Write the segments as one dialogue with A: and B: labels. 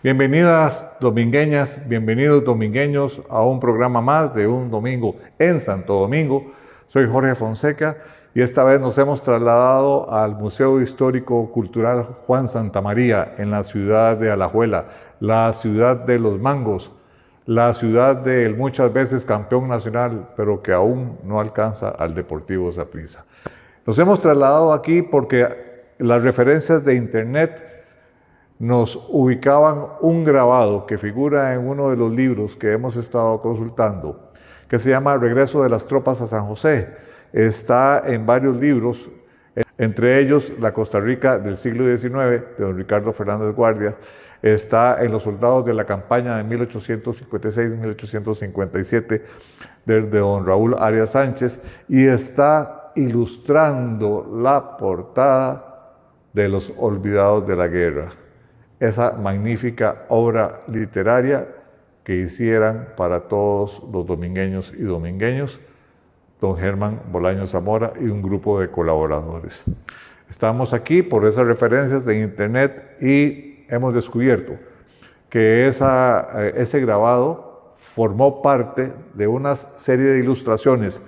A: Bienvenidas domingueñas, bienvenidos domingueños a un programa más de Un Domingo en Santo Domingo. Soy Jorge Fonseca y esta vez nos hemos trasladado al Museo Histórico Cultural Juan Santamaría en la ciudad de Alajuela, la ciudad de los mangos, la ciudad del muchas veces campeón nacional, pero que aún no alcanza al Deportivo Saprissa. Nos hemos trasladado aquí porque las referencias de internet nos ubicaban un grabado que figura en uno de los libros que hemos estado consultando, que se llama Regreso de las tropas a San José. Está en varios libros, entre ellos La Costa Rica del siglo XIX, de don Ricardo Fernández Guardia. Está en Los soldados de la campaña de 1856-1857, de don Raúl Arias Sánchez, y está ilustrando la portada de Los olvidados de la guerra, esa magnífica obra literaria que hicieran para todos los domingueños y domingueños don Germán Bolaño Zamora y un grupo de colaboradores. Estamos aquí por esas referencias de internet y hemos descubierto que ese grabado formó parte de una serie de ilustraciones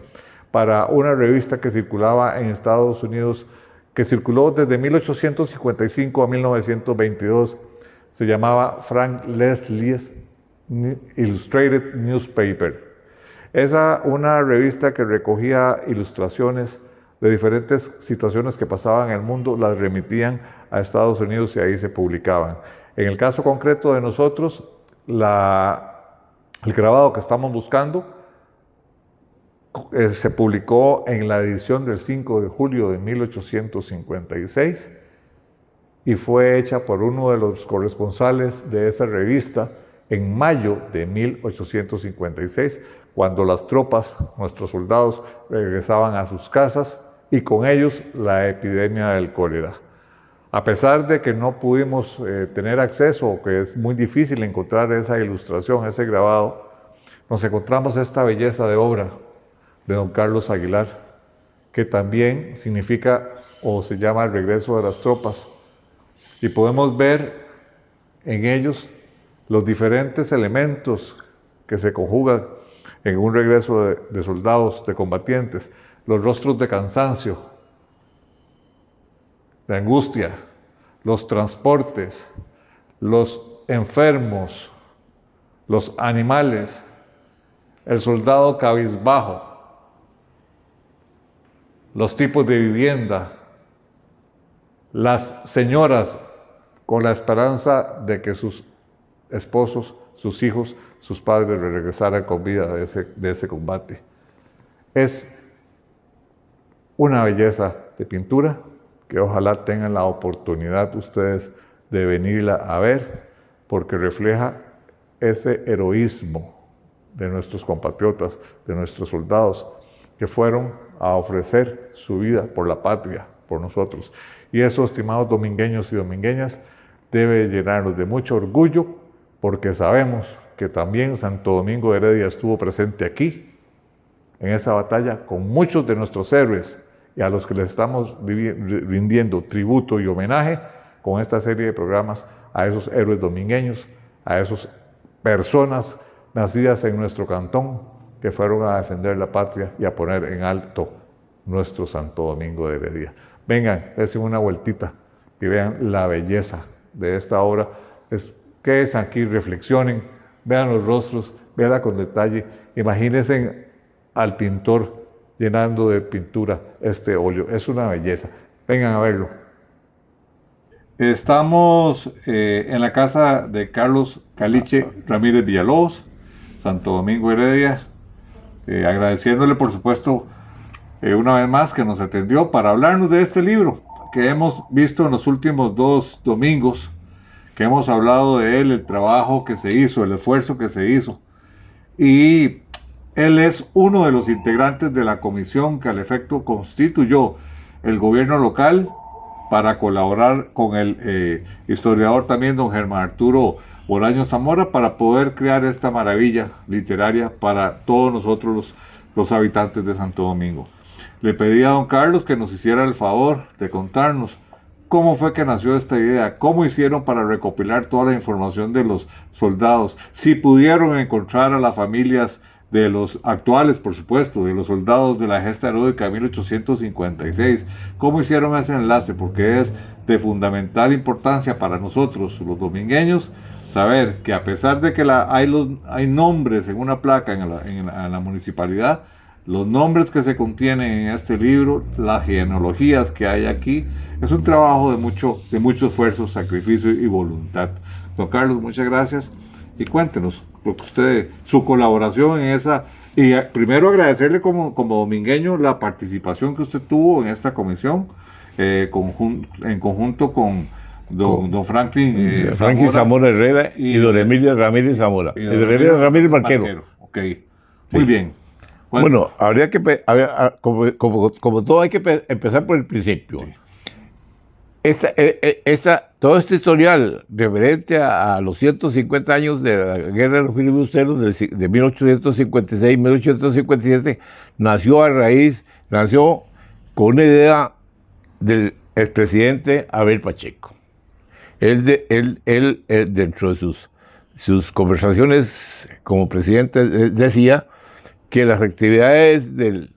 A: para una revista que circulaba en Estados Unidos, que circuló desde 1855 a 1922, se llamaba Frank Leslie's Illustrated Newspaper. Era una revista que recogía ilustraciones de diferentes situaciones que pasaban en el mundo, las remitían a Estados Unidos y ahí se publicaban. En el caso concreto de nosotros, el grabado que estamos buscando se publicó en la edición del 5 de julio de 1856 y fue hecha por uno de los corresponsales de esa revista en mayo de 1856, cuando las tropas, nuestros soldados, regresaban a sus casas y con ellos la epidemia del cólera. A pesar de que no pudimos tener acceso, o que es muy difícil encontrar esa ilustración, ese grabado, nos encontramos esta belleza de obra de don Carlos Aguilar, que también significa o se llama El regreso de las tropas. Y podemos ver en ellos los diferentes elementos que se conjugan en un regreso de soldados, de combatientes, los rostros de cansancio, de angustia, los transportes, los enfermos, los animales, el soldado cabizbajo, los tipos de vivienda, las señoras con la esperanza de que sus esposos, sus hijos, sus padres regresaran con vida de ese combate. Es una belleza de pintura que ojalá tengan la oportunidad ustedes de venirla a ver, porque refleja ese heroísmo de nuestros compatriotas, de nuestros soldados, que fueron a ofrecer su vida por la patria, por nosotros. Y eso, estimados domingueños y domingueñas, debe llenarnos de mucho orgullo, porque sabemos que también Santo Domingo de Heredia estuvo presente aquí, en esa batalla, con muchos de nuestros héroes, y a los que les estamos rindiendo tributo y homenaje con esta serie de programas a esos héroes domingueños, a esas personas nacidas en nuestro cantón, que fueron a defender la patria y a poner en alto nuestro Santo Domingo de Heredia. Vengan, dense una vueltita y vean la belleza de esta obra. Quédense aquí, reflexionen, vean los rostros, veanla con detalle. Imagínense al pintor llenando de pintura este óleo. Es una belleza. Vengan a verlo. Estamos en la casa de Carlos Caliche Ramírez Villalobos, Santo Domingo Heredia, agradeciéndole por supuesto una vez más que nos atendió para hablarnos de este libro que hemos visto en los últimos 2 domingos, que hemos hablado de él, el trabajo que se hizo, el esfuerzo que se hizo. Y él es uno de los integrantes de la comisión que al efecto constituyó el gobierno local para colaborar con el historiador también don Germán Arturo Bolaño Zamora, para poder crear esta maravilla literaria para todos nosotros los habitantes de Santo Domingo. Le pedí a don Carlos que nos hiciera el favor de contarnos cómo fue que nació esta idea, cómo hicieron para recopilar toda la información de los soldados, si pudieron encontrar a las familias de los actuales, por supuesto, de los soldados de la gesta heroica de 1856, cómo hicieron ese enlace, porque es de fundamental importancia para nosotros, los domingueños, saber que a pesar de que hay nombres en una placa en la municipalidad, los nombres que se contienen en este libro, las genealogías que hay aquí, es un trabajo de mucho esfuerzo, sacrificio y voluntad. Don Carlos, muchas gracias y cuéntenos, porque su colaboración en esa, y primero agradecerle como domingueño la participación que usted tuvo en esta comisión, en conjunto con don Franklin
B: Zamora Herrera y don Emilio Ramírez Zamora.
A: Y don Emilio Ramírez Barquero. Ok, muy bien.
B: Bueno, habría que, como todo, hay que empezar por el principio. Sí. Todo este historial referente a los 150 años de la Guerra de los Filibusteros de 1856-1857 nació con una idea del expresidente Abel Pacheco. Él dentro de sus conversaciones como presidente decía que las actividades del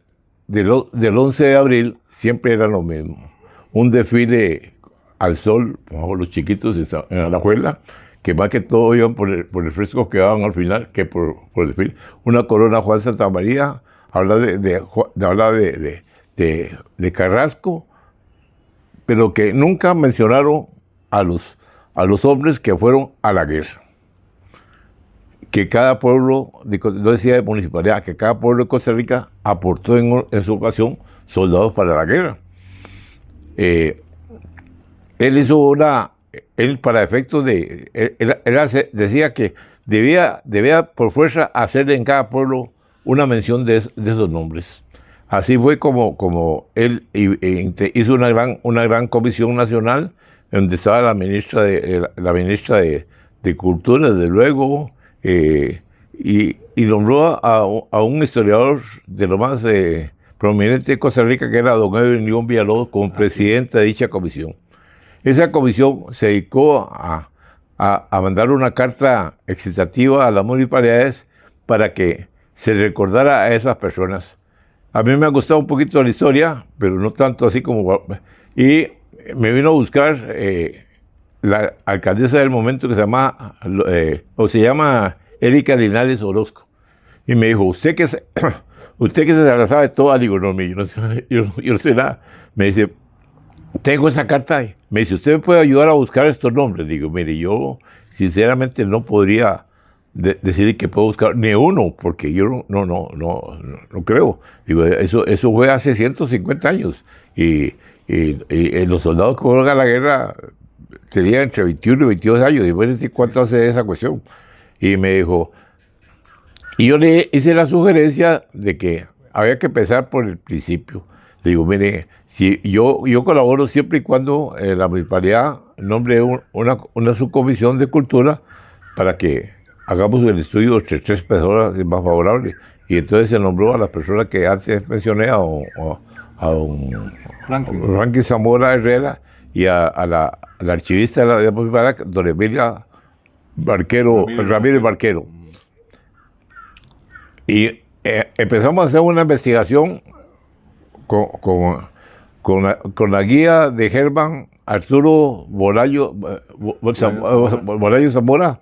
B: 11 de abril siempre eran lo mismo. Un desfile al sol, bajo los chiquitos en Alajuela, que más que todo iban por el fresco que daban al final, que por el desfile. Una corona Juan Santa María, habla de Carrasco, pero que nunca mencionaron a los hombres que fueron a la guerra. Que cada pueblo, no decía de municipalidad, que cada pueblo de Costa Rica aportó en su ocasión soldados para la guerra. Él hizo él para efectos él decía que debía por fuerza hacer en cada pueblo una mención de esos nombres. Así fue como él hizo una gran comisión nacional, donde estaba la ministra de Cultura, desde luego, y nombró a un historiador de lo más prominente de Costa Rica, que era don Edwin León Villalobos, como presidente de dicha comisión. Esa comisión se dedicó a mandar una carta excitativa a las municipalidades para que se recordara a esas personas. A mí me ha gustado un poquito la historia, pero no tanto así como... Y me vino a buscar la alcaldesa del momento, que se llama Erika Linares Orozco. Y me dijo, usted que se la sabe toda. Digo, no, yo no sé nada. Me dice, tengo esa carta ahí. Me dice, ¿usted me puede ayudar a buscar estos nombres? Digo, mire, yo sinceramente no podría decir que puedo buscar ni uno, porque yo no creo. Digo, eso fue hace 150 años. Y los soldados que fueron a la guerra tenían entre 21 y 22 años. Y bueno, ¿cuánto hace esa cuestión? Y me dijo, y yo le hice la sugerencia de que había que empezar por el principio. Le digo, mire, si yo colaboro siempre y cuando la municipalidad nombre una subcomisión de cultura para que hagamos el estudio entre 3 personas más favorables. Y entonces se nombró a las personas que antes mencioné, a don Franklin Zamora Herrera, y a la archivista de la municipalidad, don Emilia Ramírez Barquero. Y empezamos a hacer una investigación con la guía de Germán Arturo Bolaño Zamora,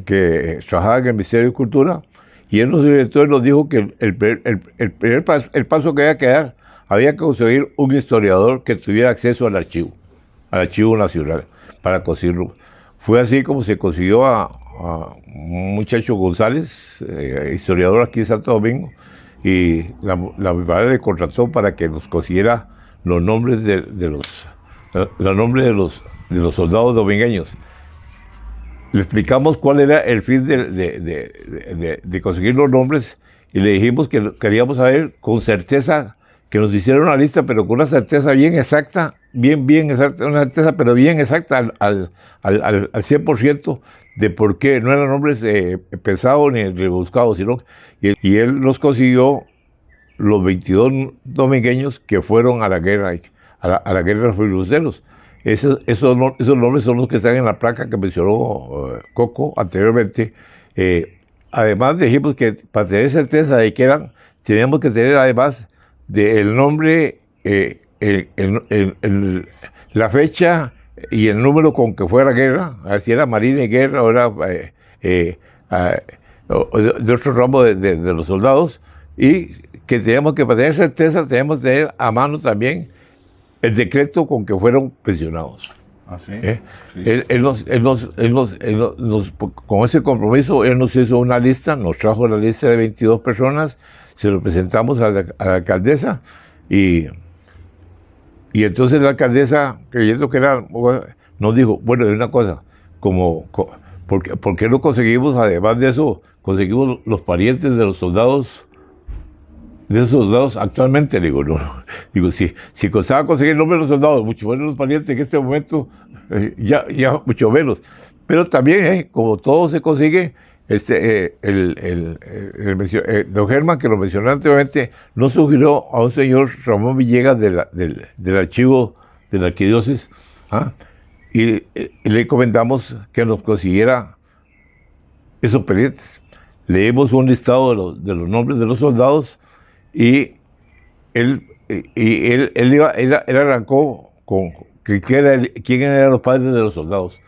B: que trabajaba en el Ministerio de Cultura, y él nos dijo que el paso que había que dar, había que conseguir un historiador que tuviera acceso al archivo nacional, para conseguirlo. Fue así como se consiguió a un muchacho González, historiador aquí en Santo Domingo, y la municipalidad le contrató para que nos consiguiera los nombres de los soldados domingueños. Le explicamos cuál era el fin de conseguir los nombres, y le dijimos que queríamos saber con certeza, que nos hiciera una lista, pero con una certeza bien exacta, bien exacta, una certeza pero bien exacta al 100%, de por qué no eran nombres pensados ni rebuscados, sino y él nos consiguió los 22 domingueños que fueron a la guerra de los filibusteros. esos nombres son los que están en la placa que mencionó Coco anteriormente. Además dijimos que para tener certeza de que eran, teníamos que tener además del nombre, la fecha y el número con que fue la guerra, si era marina y guerra o era de otro ramo de los soldados, y que teníamos que, para tener certeza, teníamos que tener a mano también el decreto con que fueron pensionados.
A: ¿Ah, sí?
B: Con ese compromiso, él nos hizo una lista, nos trajo la lista de 22 personas, se lo presentamos a la alcaldesa y entonces la alcaldesa, creyendo que era, nos dijo, bueno, de una cosa, ¿por qué no conseguimos, además de eso, conseguimos los parientes de los soldados? De esos soldados actualmente, digo, no. Digo, si costaba conseguir el nombre de los soldados, mucho menos los parientes en este momento, ya mucho menos. Pero también, como todo se consigue, don Germán, que lo mencioné anteriormente, nos sugirió a un señor Ramón Villegas del archivo de la arquidiócesis, y le comentamos que nos consiguiera esos parientes. Leímos un listado de los nombres de los soldados, y él arrancó con quién eran los padres de los soldados.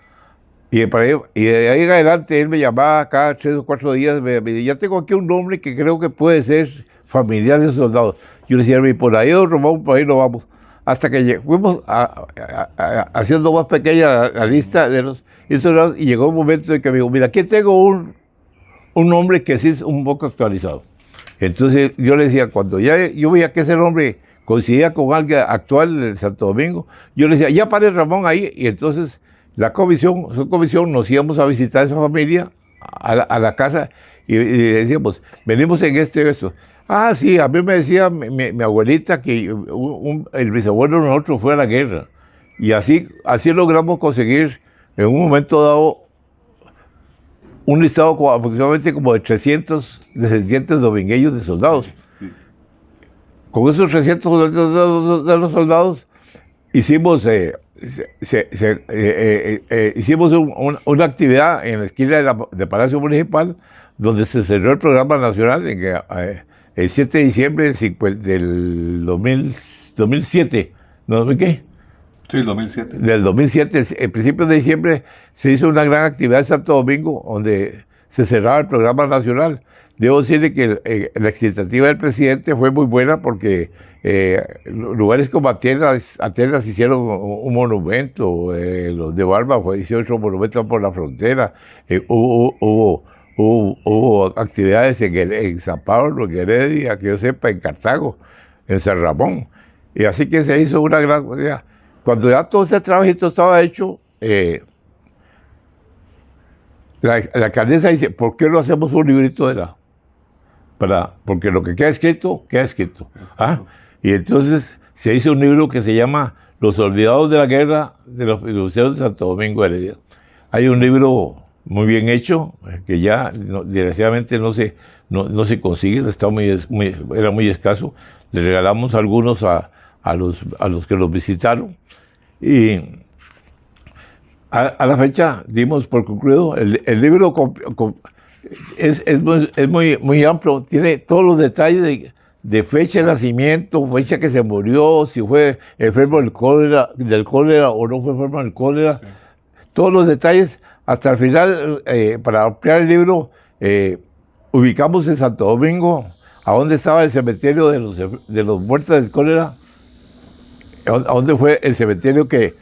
B: Y de ahí en adelante él me llamaba cada 3 o 4 días, me decía, ya tengo aquí un nombre que creo que puede ser familiar de esos soldados. Yo le decía, por ahí don Román, por ahí lo vamos. Hasta que fuimos haciendo más pequeña la lista de los soldados, y llegó un momento en que me dijo, mira, aquí tengo un nombre que sí es un poco actualizado. Entonces yo le decía, cuando ya yo veía que ese nombre coincidía con alguien actual de Santo Domingo, yo le decía, ya pare Ramón ahí, y entonces su comisión nos íbamos a visitar a esa familia, a la casa, y le decíamos, venimos en esto y esto. Ah, sí, a mí me decía mi abuelita que el bisabuelo de nosotros fue a la guerra, y así logramos conseguir en un momento dado un listado aproximadamente como de 300 descendientes domingueños de soldados. Con esos 300 de los soldados hicimos, hicimos una actividad en la esquina de Palacio Municipal, donde se cerró el programa nacional el 7 de diciembre del 2007. ¿No? ¿Qué?
A: Sí, el 2007.
B: Del 2007, en principios de diciembre, se hizo una gran actividad en Santo Domingo, donde se cerraba el programa nacional. Debo decirle que la expectativa del presidente fue muy buena, porque lugares como Atenas hicieron un monumento, los de Barba hicieron otro monumento por la frontera, hubo actividades en San Pablo, en Heredia, que yo sepa, en Cartago, en San Ramón, y así que se hizo una gran... Cuando ya todo ese trabajito estaba hecho, la alcaldesa dice, ¿por qué no hacemos un librito porque lo que queda escrito, queda escrito? Y entonces se hizo un libro que se llama Los olvidados de la guerra de los fiduciarios de Santo Domingo de Heredia. Hay un libro muy bien hecho, que ya desgraciadamente no se consigue, era muy escaso. Le regalamos algunos a los que los visitaron. Y a la fecha dimos por concluido, el libro es muy amplio, tiene todos los detalles de fecha de nacimiento, fecha que se murió, si fue enfermo del cólera o no fue enfermo del cólera, sí. Todos los detalles hasta el final. Para ampliar el libro, ubicamos en Santo Domingo a dónde estaba el cementerio de los muertos del cólera, a dónde fue el cementerio que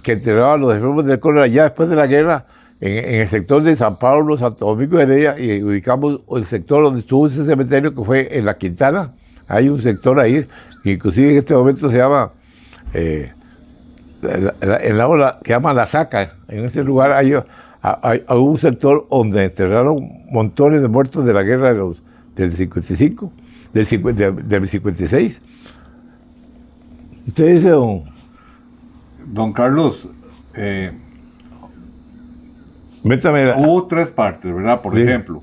B: enterraba a los enfermos del cólera ya después de la guerra, en el sector de San Pablo, Santo Domingo de Heredia, y ubicamos el sector donde estuvo ese cementerio, que fue en La Quintana. Hay un sector ahí, que inclusive en este momento se llama, en la ola que llama La Saca. En ese lugar hay un sector donde enterraron montones de muertos de la guerra del 55, del 56. Usted dice,
A: don Carlos, hubo 3 partes, ¿verdad? Por ejemplo,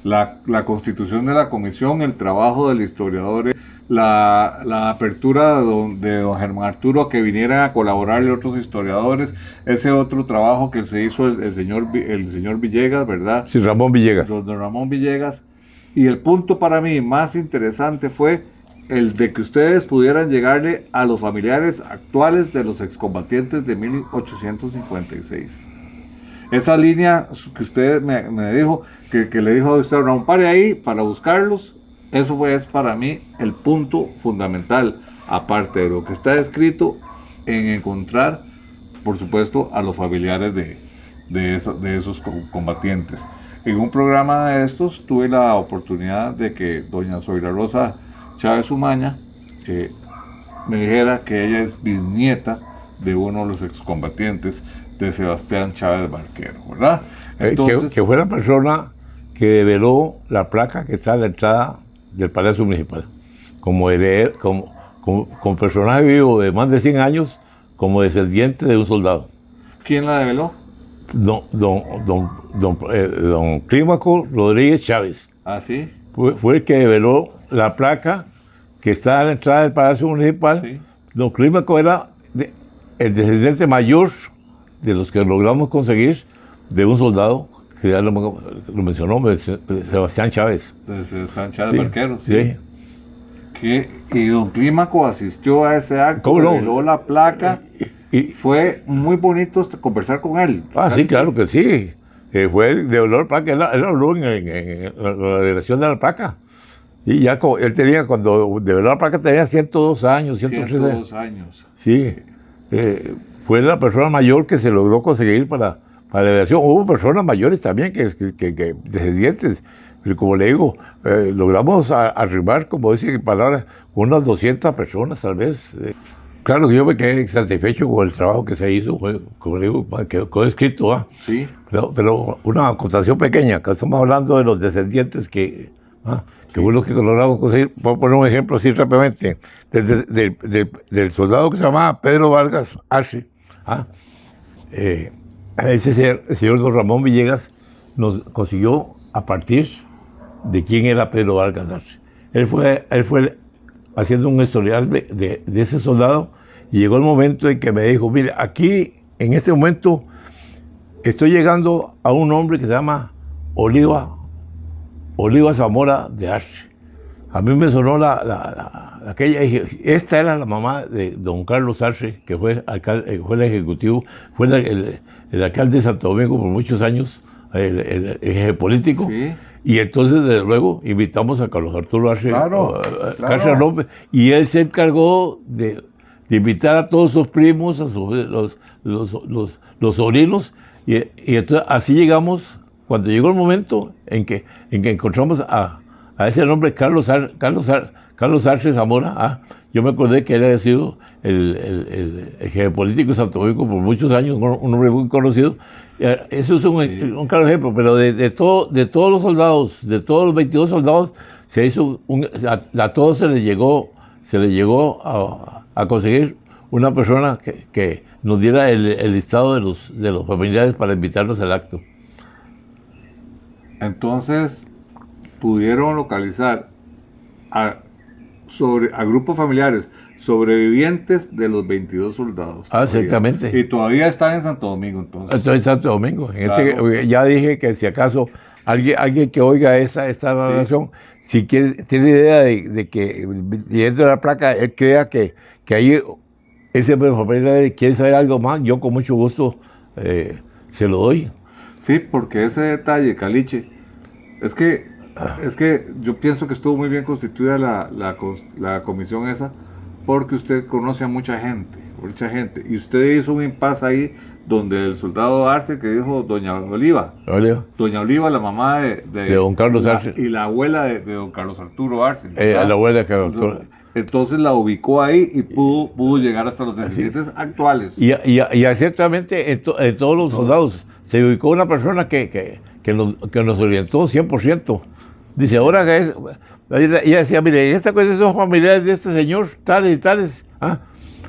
A: la constitución de la comisión, el trabajo del historiador, la apertura de don Germán Arturo a que viniera a colaborarle otros historiadores, ese otro trabajo que se hizo el señor Villegas, ¿verdad?
B: Sí, Ramón Villegas.
A: Don Ramón Villegas. Y el punto para mí más interesante fue el de que ustedes pudieran llegarle a los familiares actuales de los excombatientes de 1856. Esa línea que usted me dijo, que le dijo a usted, Ramón, pare ahí para buscarlos, eso es para mí el punto fundamental, aparte de lo que está escrito, en encontrar, por supuesto, a los familiares de esos combatientes. En un programa de estos tuve la oportunidad de que doña Zoila Rosa Chávez Umaña me dijera que ella es bisnieta de uno de los excombatientes de Sebastián Chávez Barquero, ¿verdad? Entonces,
B: que fue la persona que develó la placa que está a la entrada del Palacio Municipal, como personaje vivo de más de 100 años, como descendiente de un soldado.
A: ¿Quién la develó?
B: Don Clímaco Rodríguez Chávez.
A: ¿Ah, sí?
B: Fue el que develó la placa que está a la entrada del Palacio Municipal. Sí. Don Clímaco era el descendiente mayor de los que logramos conseguir de un soldado que ya lo mencionó, Sebastián Chávez.
A: De Sebastián Chávez, sí. Barquero, sí. Y don Clímaco asistió a ese acto, reveló la placa, y fue muy bonito conversar con él.
B: Sí, claro que sí. Fue el develó la placa, él habló en la dirección de la placa. Y ya él tenía, cuando develó la placa, tenía 102 años,
A: 102 años.
B: Sí. Fue la persona mayor que se logró conseguir para la delegación. Hubo personas mayores también que descendientes, pero como le digo, logramos arribar, como dice en palabras, unas 200 personas tal vez. Claro que yo me quedé satisfecho con el trabajo que se hizo, como le digo, quedó escrito.
A: Sí.
B: Pero una acotación pequeña, que estamos hablando de los descendientes que fue lo que logramos conseguir. Voy a poner un ejemplo así rápidamente, del soldado que se llamaba Pedro Vargas Arce. El señor don Ramón Villegas nos consiguió a partir de quién era Pedro Vargas Arce. Él fue haciendo un historial de ese soldado, y llegó el momento en que me dijo, mire, aquí en este momento estoy llegando a un hombre que se llama Oliva Zamora de Arce. A mí me sonó aquella, esta era la mamá de don Carlos Arce, que fue el ejecutivo, fue el alcalde de Santo Domingo por muchos años, el eje político. Sí. Y entonces, desde luego, invitamos a Carlos Arturo Arce, Cárcel López, y él se encargó de invitar a todos sus primos, a los sobrinos, y entonces así llegamos, cuando llegó el momento en que encontramos a ese nombre, Carlos Arce Zamora. Yo me acordé que él había sido el jefe político de Santo Domingo por muchos años, un hombre muy conocido. Eso es un claro ejemplo, pero de todos los soldados, de todos los 22 soldados, se hizo a todos se les llegó a conseguir una persona que nos diera el listado de los familiares para invitarlos al acto.
A: Entonces pudieron localizar a grupos familiares sobrevivientes de los 22 soldados.
B: Exactamente.
A: Y todavía están en Santo Domingo, entonces.
B: Estoy en Santo Domingo. Claro. Ya dije que si acaso alguien que oiga esta narración, si tiene idea de que leyendo la placa, él crea que ahí ese familiar quiere saber algo más, yo con mucho gusto se lo doy.
A: Sí, porque ese detalle, Caliche, es que yo pienso que estuvo muy bien constituida la comisión esa, porque usted conoce a mucha gente, y usted hizo un impasse ahí donde el soldado Arce, que dijo doña Oliva, la mamá de
B: don Carlos Arce,
A: y la abuela de don Carlos Arturo Arce,
B: la abuela de Carlos Arturo.
A: Entonces la ubicó ahí y pudo llegar hasta los descendientes actuales.
B: Y ciertamente en todos los soldados se ubicó una persona que nos orientó 100%. Dice, ahora que es... Ella decía, mire, esta cosa son familiares de este señor, tales y tales.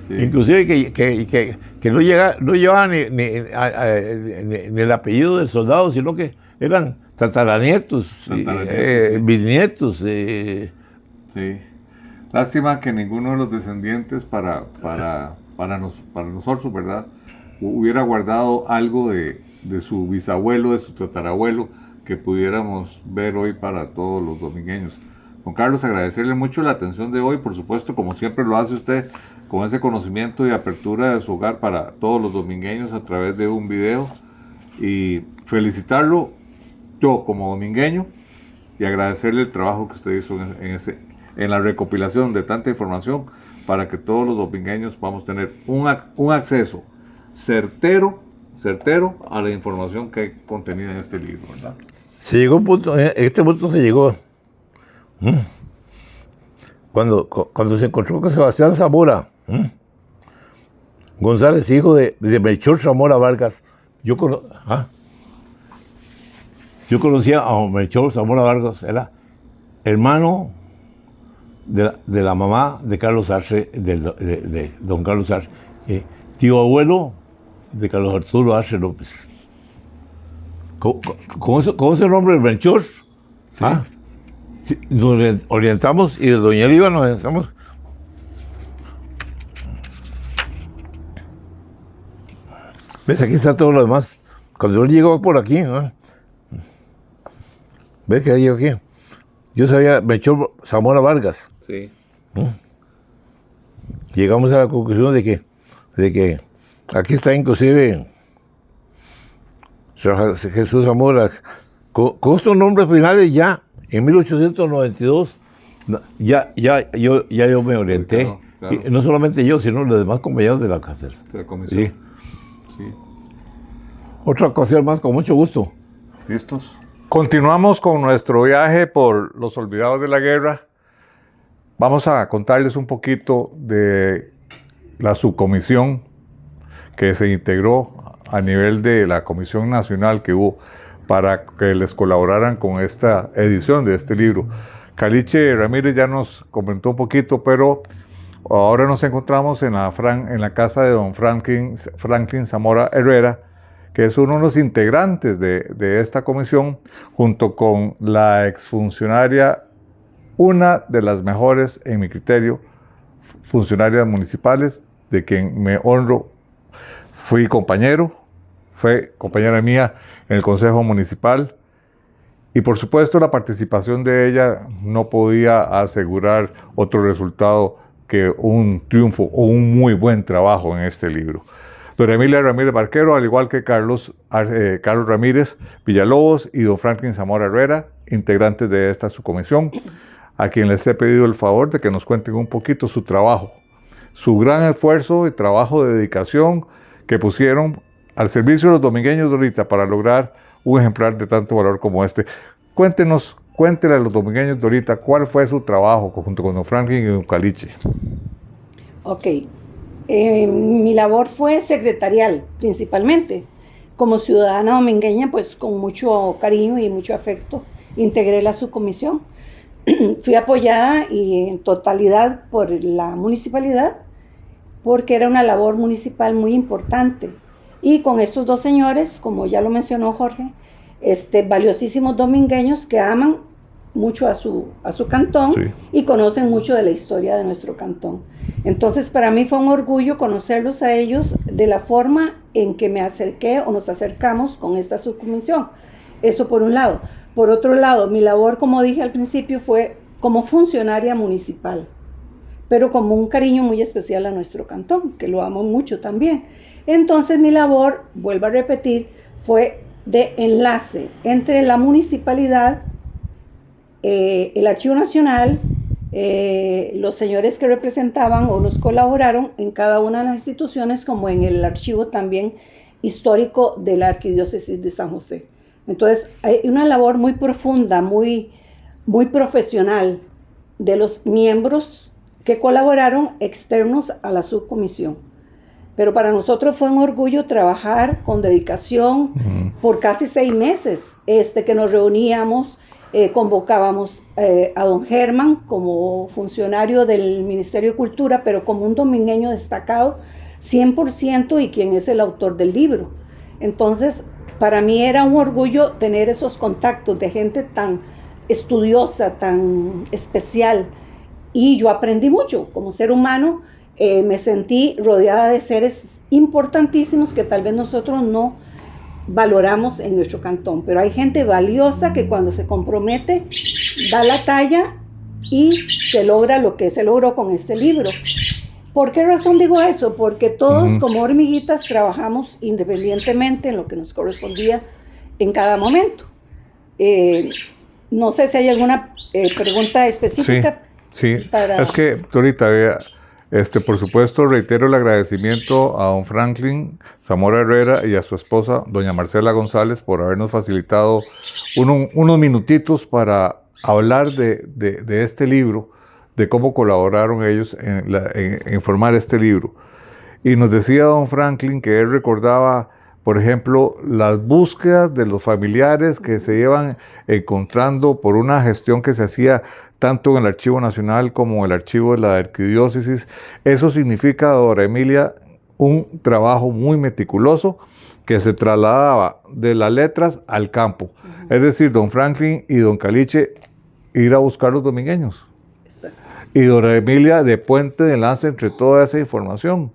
B: Sí. Inclusive que no llevaban ni el apellido del soldado, sino que eran tataranietos, bisnietos.
A: Sí. Lástima que ninguno de los descendientes para nosotros, ¿verdad? Hubiera guardado algo de su bisabuelo, de su tatarabuelo, que pudiéramos ver hoy para todos los domingueños. Don Carlos, agradecerle mucho la atención de hoy, por supuesto, como siempre lo hace usted, con ese conocimiento y apertura de su hogar para todos los domingueños a través de un video, y felicitarlo yo como domingueño y agradecerle el trabajo que usted hizo en la recopilación de tanta información para que todos los domingueños podamos tener un acceso certero a la información que hay contenida en este libro, ¿verdad?
B: Se llegó un punto, este punto se llegó cuando se encontró con Sebastián Zamora González, hijo de Melchor Zamora Vargas. Yo conocía a Melchor Zamora Vargas, era hermano de la mamá de Carlos Arce, de don Carlos Arce, tío abuelo de Carlos Arturo Arce López. Con ese nombre, el Melchor,
A: Sí.
B: Sí, nos orientamos y de Doña Oliva nos orientamos. ¿Ves? Aquí está todo lo demás. Cuando yo llegó por aquí, ¿no? ¿Ves que llegó aquí? Yo sabía Melchor Zamora Vargas.
A: Sí.
B: Llegamos a la conclusión de que aquí está inclusive Jesús Zamora. Con estos nombres finales ya, en 1892, yo me orienté.
A: Claro, claro.
B: Y no solamente yo, sino los demás compañeros de la cátedra.
A: De la comisión.
B: Sí.
A: Sí.
B: Otra ocasión más, con mucho gusto.
A: ¿Listos? Continuamos con nuestro viaje por los olvidados de la guerra. Vamos a contarles un poquito de la subcomisión que se integró a nivel de la comisión nacional que hubo para que les colaboraran con esta edición de este libro. Caliche Ramírez ya nos comentó un poquito, pero ahora nos encontramos en la casa de don Franklin Zamora Herrera, que es uno de los integrantes de esta comisión, junto con la exfuncionaria, una de las mejores, en mi criterio, funcionarias municipales, de quien me honro. Fue compañera mía en el Consejo Municipal, y por supuesto la participación de ella no podía asegurar otro resultado que un triunfo o un muy buen trabajo en este libro. Doña Emilia Ramírez Barquero, al igual que Carlos Ramírez Villalobos y don Franklin Zamora Herrera, integrantes de esta subcomisión, a quien les he pedido el favor de que nos cuenten un poquito su trabajo, su gran esfuerzo y trabajo de dedicación que pusieron al servicio de los domingueños de ahorita para lograr un ejemplar de tanto valor como este. Cuéntenle a los domingueños de ahorita cuál fue su trabajo junto con don Franklin y don Caliche.
C: Ok. Mi labor fue secretarial, principalmente. Como ciudadana domingueña, pues con mucho cariño y mucho afecto, integré la subcomisión. Fui apoyada y en totalidad por la municipalidad, porque era una labor municipal muy importante. Y con estos dos señores, como ya lo mencionó Jorge, valiosísimos domingueños que aman mucho a su cantón, sí, y conocen mucho de la historia de nuestro cantón. Entonces, para mí fue un orgullo conocerlos a ellos de la forma en que me acerqué o nos acercamos con esta subcomisión. Eso por un lado. Por otro lado, mi labor, como dije al principio, fue como funcionaria municipal, pero como un cariño muy especial a nuestro cantón, que lo amo mucho también. Entonces, mi labor, vuelvo a repetir, fue de enlace entre la municipalidad, el Archivo Nacional, los señores que representaban o nos colaboraron en cada una de las instituciones, como en el archivo también histórico de la Arquidiócesis de San José. Entonces, hay una labor muy profunda, muy profesional de los miembros que colaboraron externos a la subcomisión. Pero para nosotros fue un orgullo trabajar con dedicación por casi 6 meses, que nos reuníamos, convocábamos a don Germán como funcionario del Ministerio de Cultura, pero como un domingueño destacado 100% y quien es el autor del libro. Entonces, para mí era un orgullo tener esos contactos de gente tan estudiosa, tan especial, y yo aprendí mucho. Como ser humano, me sentí rodeada de seres importantísimos que tal vez nosotros no valoramos en nuestro cantón, pero hay gente valiosa que cuando se compromete da la talla y se logra lo que se logró con este libro. ¿Por qué razón digo eso? Porque todos como hormiguitas trabajamos independientemente en lo que nos correspondía en cada momento. No sé si hay alguna pregunta específica.
A: Sí, es que, Dorita, vea, por supuesto, reitero el agradecimiento a don Franklin Zamora Herrera y a su esposa, doña Marcela González, por habernos facilitado unos minutitos para hablar de este libro, de cómo colaboraron ellos en formar este libro. Y nos decía don Franklin que él recordaba, por ejemplo, las búsquedas de los familiares que se iban encontrando por una gestión que se hacía tanto en el Archivo Nacional como en el Archivo de la Arquidiócesis. Eso significa, Dora Emilia, un trabajo muy meticuloso que se trasladaba de las letras al campo. Es decir, don Franklin y don Caliche ir a buscar los domingueños. Exacto. Y Dora Emilia de puente de enlace entre toda esa información.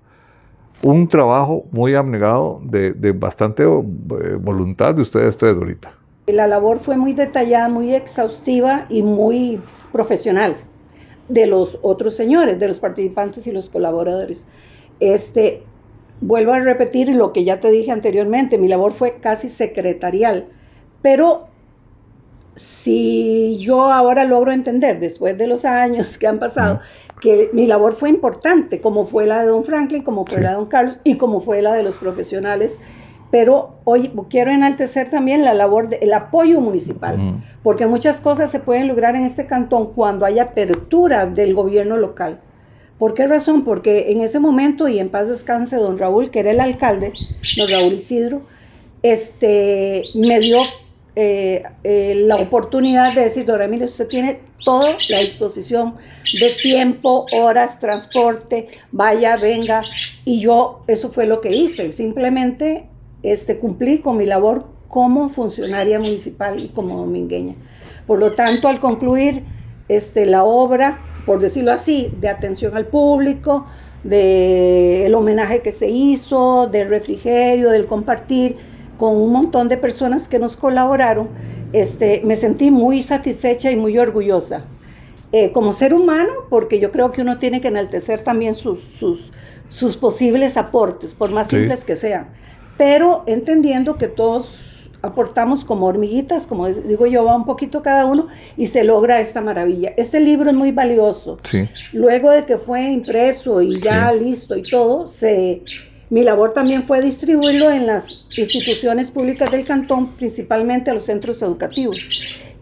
A: Un trabajo muy abnegado de bastante voluntad de ustedes tres, Dorita.
C: La labor fue muy detallada, muy exhaustiva y muy profesional de los otros señores, de los participantes y los colaboradores. Vuelvo a repetir lo que ya te dije anteriormente, mi labor fue casi secretarial, pero si yo ahora logro entender, después de los años que han pasado, que mi labor fue importante, como fue la de don Franklin, como fue la de don Carlos y como fue la de los profesionales. Pero hoy quiero enaltecer también la labor del apoyo municipal, porque muchas cosas se pueden lograr en este cantón cuando hay apertura del gobierno local. ¿Por qué razón? Porque en ese momento, y en paz descanse don Raúl, que era el alcalde, don Raúl Isidro, me dio la oportunidad de decir, Dora, mire, usted tiene toda la disposición de tiempo, horas, transporte, vaya, venga, y yo eso fue lo que hice, simplemente cumplí con mi labor como funcionaria municipal y como domingueña. Por lo tanto, al concluir la obra, por decirlo así, de atención al público, del homenaje que se hizo, del refrigerio, del compartir con un montón de personas que nos colaboraron, me sentí muy satisfecha y muy orgullosa. Como ser humano, porque yo creo que uno tiene que enaltecer también sus posibles aportes, por más simples que sean. Pero entendiendo que todos aportamos como hormiguitas, como digo yo, va un poquito cada uno y se logra esta maravilla. Este libro es muy valioso. Sí. Luego de que fue impreso y ya listo y todo, mi labor también fue distribuirlo en las instituciones públicas del cantón, principalmente a los centros educativos,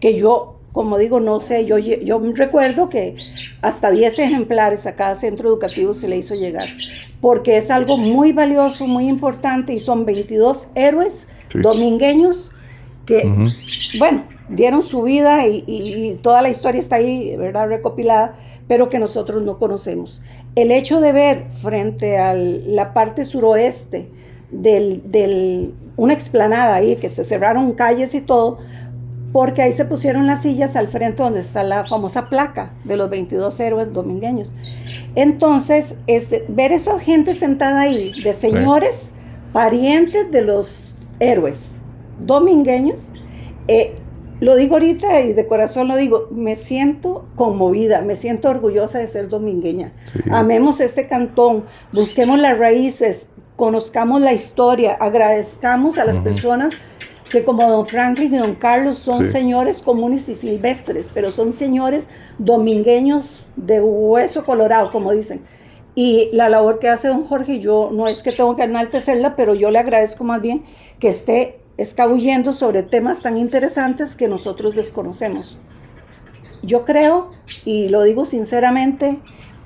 C: que yo, como digo, no sé, yo recuerdo que hasta 10 ejemplares a cada centro educativo se le hizo llegar, porque es algo muy valioso, muy importante, y son 22 héroes domingueños que, bueno, dieron su vida y toda la historia está ahí, ¿verdad?, recopilada, pero que nosotros no conocemos. El hecho de ver frente a la parte suroeste una explanada ahí, que se cerraron calles y todo, porque ahí se pusieron las sillas al frente donde está la famosa placa de los 22 héroes domingueños. Entonces, ver esa gente sentada ahí, de señores, parientes de los héroes domingueños, lo digo ahorita y de corazón lo digo, me siento conmovida, me siento orgullosa de ser domingueña. Sí. Amemos este cantón, busquemos las raíces, conozcamos la historia, agradezcamos a las personas que como don Franklin y don Carlos son señores comunes y silvestres, pero son señores domingueños de hueso colorado, como dicen. Y la labor que hace don Jorge, yo no es que tengo que enaltecerla, pero yo le agradezco más bien que esté escabullendo sobre temas tan interesantes que nosotros desconocemos. Yo creo, y lo digo sinceramente,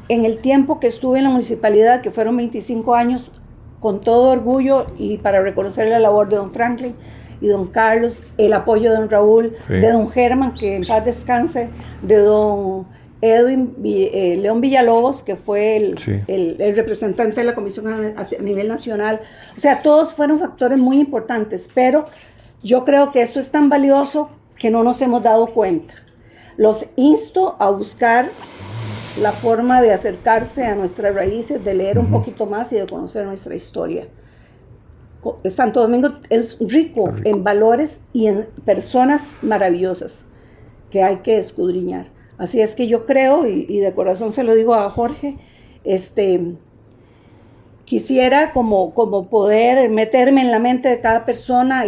C: en el tiempo que estuve en la municipalidad, que fueron 25 años, con todo orgullo y para reconocer la labor de don Franklin y don Carlos, el apoyo de don Raúl, de don Germán, que en paz descanse, de don Edwin León Villalobos, que fue el representante de la comisión a nivel nacional. O sea, todos fueron factores muy importantes, pero yo creo que esto es tan valioso que no nos hemos dado cuenta. Los insto a buscar la forma de acercarse a nuestras raíces, de leer un poquito más y de conocer nuestra historia. Santo Domingo es rico en valores y en personas maravillosas que hay que escudriñar. Así es que yo creo, y de corazón se lo digo a Jorge, quisiera como poder meterme en la mente de cada persona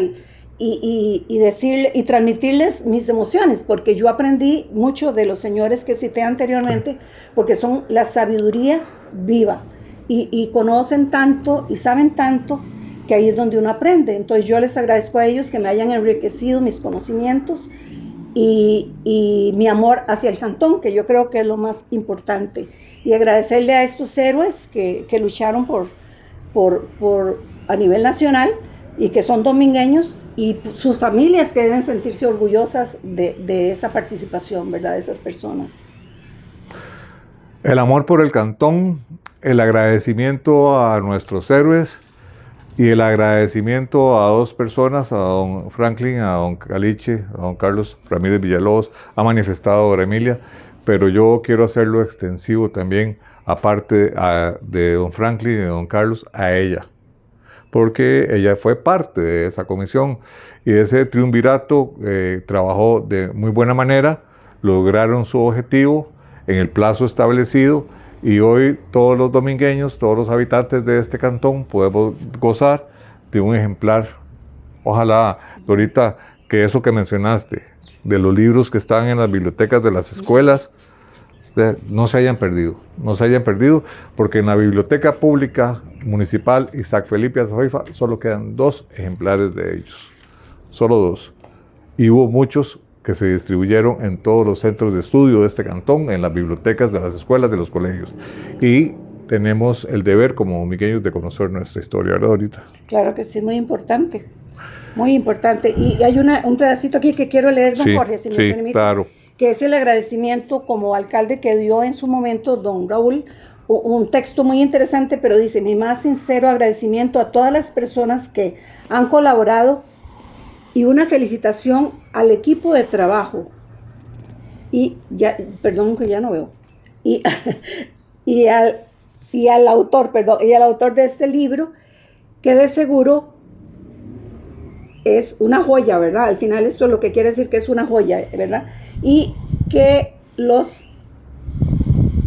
C: y decirle y transmitirles mis emociones, porque yo aprendí mucho de los señores que cité anteriormente, porque son la sabiduría viva y conocen tanto y saben tanto, que ahí es donde uno aprende. Entonces yo les agradezco a ellos que me hayan enriquecido mis conocimientos y mi amor hacia el cantón, que yo creo que es lo más importante. Y agradecerle a estos héroes que lucharon a nivel nacional y que son domingueños, y sus familias que deben sentirse orgullosas de esa participación, ¿verdad? De esas personas.
A: El amor por el cantón, el agradecimiento a nuestros héroes y el agradecimiento a dos personas, a don Franklin, a don Caliche, a don Carlos Ramírez Villalobos, ha manifestado Dora Emilia, pero yo quiero hacerlo extensivo también, aparte de don Franklin y de don Carlos, a ella, porque ella fue parte de esa comisión y ese triunvirato trabajó de muy buena manera, lograron su objetivo en el plazo establecido. Y hoy todos los domingueños, todos los habitantes de este cantón podemos gozar de un ejemplar. Ojalá, Dorita, que eso que mencionaste, de los libros que están en las bibliotecas de las escuelas, no se hayan perdido, porque en la biblioteca pública municipal Isaac Felipe Azoifa solo quedan 2 ejemplares de ellos, solo 2. Y hubo muchos que se distribuyeron en todos los centros de estudio de este cantón, en las bibliotecas de las escuelas, de los colegios. Y tenemos el deber como domingueños de conocer nuestra historia, ¿verdad, Dorita?
C: Claro que sí, muy importante. Muy importante. Y hay un pedacito aquí que quiero leer, don Jorge, si me permite.
A: Claro.
C: Que es el agradecimiento como alcalde que dio en su momento don Raúl, un texto muy interesante, pero dice: mi más sincero agradecimiento a todas las personas que han colaborado y una felicitación al equipo de trabajo. Y ya, perdón que ya no veo. Y al autor de este libro, que de seguro es una joya, ¿verdad? Al final eso es lo que quiere decir, que es una joya, ¿verdad? Y que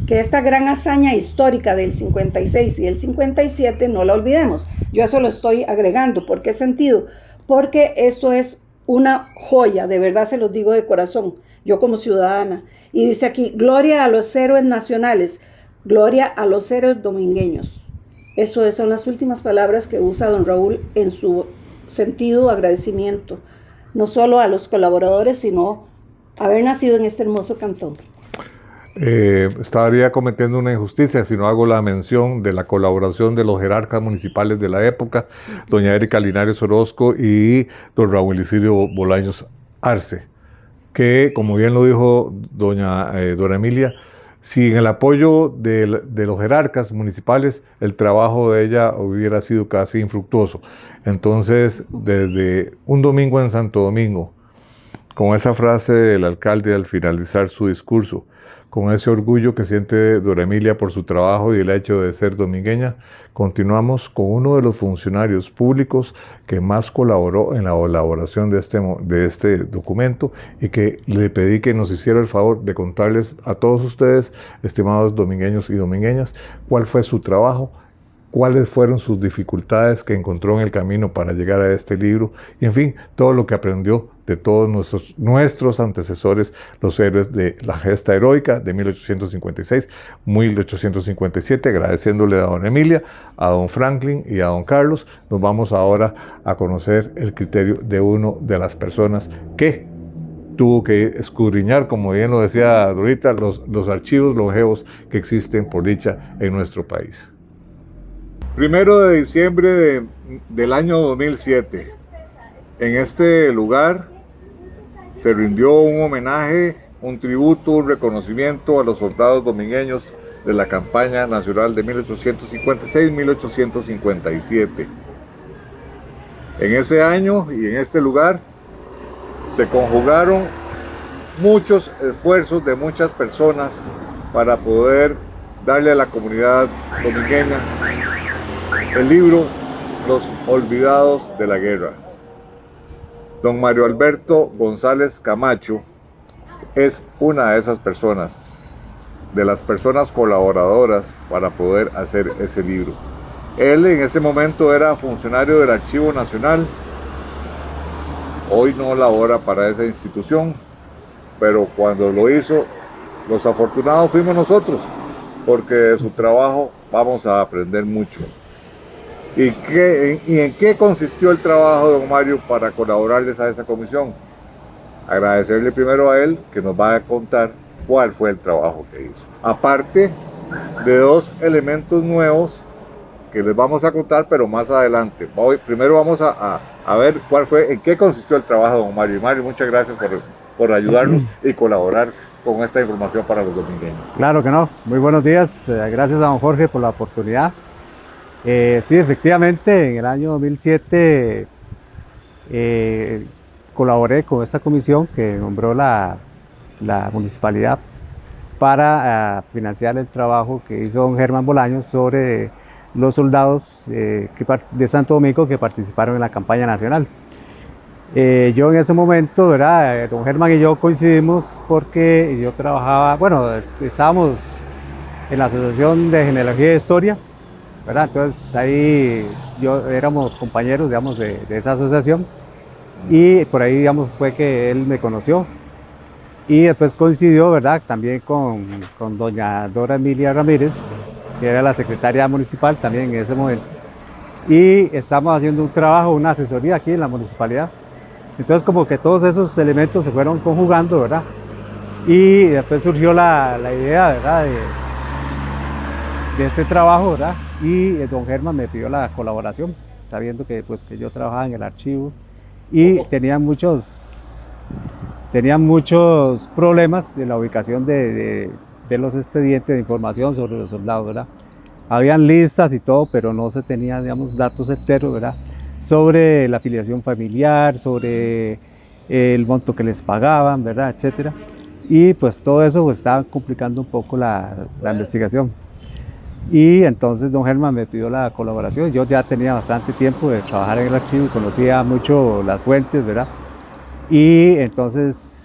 C: esta gran hazaña histórica del 56 y el 57 no la olvidemos. Yo eso lo estoy agregando. ¿Por qué sentido? Porque esto es una joya, de verdad se los digo de corazón, yo como ciudadana. Y dice aquí: gloria a los héroes nacionales, gloria a los héroes domingueños. Eso son las últimas palabras que usa don Raúl en su sentido agradecimiento, no solo a los colaboradores, sino haber nacido en este hermoso cantón.
A: Estaría cometiendo una injusticia si no hago la mención de la colaboración de los jerarcas municipales de la época, doña Erika Linares Orozco y don Raúl Isidro Bolaños Arce, que, como bien lo dijo doña Dora Emilia, sin el apoyo de los jerarcas municipales, el trabajo de ella hubiera sido casi infructuoso. Entonces, desde un domingo en Santo Domingo, con esa frase del alcalde al finalizar su discurso, con ese orgullo que siente Dora Emilia por su trabajo y el hecho de ser domingueña, continuamos con uno de los funcionarios públicos que más colaboró en la elaboración de este documento, y que le pedí que nos hiciera el favor de contarles a todos ustedes, estimados domingueños y domingueñas, cuál fue su trabajo, cuáles fueron sus dificultades que encontró en el camino para llegar a este libro, y en fin, todo lo que aprendió de todos nuestros antecesores, los héroes de la gesta heroica de 1856, 1857, agradeciéndole a don Emilia, a don Franklin y a don Carlos. Nos vamos ahora a conocer el criterio de una de las personas que tuvo que escudriñar, como bien lo decía Dorita, los archivos longevos que existen por dicha en nuestro país. 1 de diciembre del año 2007, en este lugar se rindió un homenaje, un tributo, un reconocimiento a los soldados domingueños de la campaña nacional de 1856-1857. En ese año y en este lugar se conjugaron muchos esfuerzos de muchas personas para poder darle a la comunidad domingueña el libro Los Olvidados de la Guerra. Don Mario Alberto González Camacho es una de esas personas, de las personas colaboradoras para poder hacer ese libro. Él en ese momento era funcionario del Archivo Nacional, hoy no labora para esa institución, pero cuando lo hizo, los afortunados fuimos nosotros, porque de su trabajo vamos a aprender mucho. ¿Y en qué consistió el trabajo de don Mario para colaborarles a esa comisión? Agradecerle primero a él, que nos va a contar cuál fue el trabajo que hizo. Aparte de dos elementos nuevos que les vamos a contar, pero más adelante. Primero vamos a ver en qué consistió el trabajo de don Mario. Y Mario, muchas gracias por ayudarnos y colaborar con esta información para los domingueños.
D: Claro que no. Muy buenos días. Gracias a don Jorge por la oportunidad. Sí, efectivamente, en el año 2007 colaboré con esta comisión que nombró la municipalidad para financiar el trabajo que hizo don Germán Bolaños sobre los soldados de Santo Domingo que participaron en la campaña nacional. Yo en ese momento, ¿verdad? Don Germán y yo coincidimos porque yo trabajaba, bueno, estábamos en la Asociación de Genealogía e Historia, ¿verdad? Entonces ahí éramos compañeros, digamos, de esa asociación, y por ahí, digamos, fue que él me conoció, y después coincidió, ¿verdad? También con doña Dora Emilia Ramírez, que era la secretaria municipal también en ese momento, y estamos haciendo un trabajo, una asesoría aquí en la municipalidad. Entonces como que todos esos elementos se fueron conjugando, ¿verdad? Y después surgió la idea, ¿verdad? De este trabajo, ¿verdad? Y don Germán me pidió la colaboración, sabiendo que yo trabajaba en el archivo y tenía muchos problemas en la ubicación de los expedientes de información sobre los soldados, ¿verdad? Habían listas y todo, pero no se tenían, digamos, datos certeros, ¿verdad? Sobre la afiliación familiar, sobre el monto que les pagaban, ¿verdad? Etcétera. Y pues todo eso pues, estaba complicando un poco la investigación. Y entonces don Germán me pidió la colaboración. Yo ya tenía bastante tiempo de trabajar en el archivo y conocía mucho las fuentes, ¿verdad? Y entonces,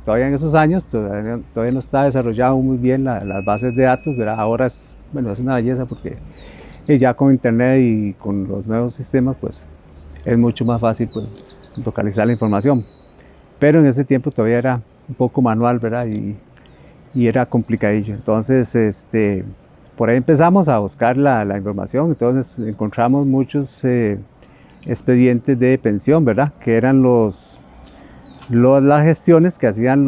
D: todavía en esos años, todavía no estaba desarrollado muy bien las bases de datos, ¿verdad? Ahora es una belleza porque ya con internet y con los nuevos sistemas, pues es mucho más fácil pues, localizar la información. Pero en ese tiempo todavía era un poco manual, ¿verdad? Y era complicadillo. Entonces, por ahí empezamos a buscar la información. Entonces encontramos muchos expedientes de pensión, ¿verdad? Que eran las gestiones que hacían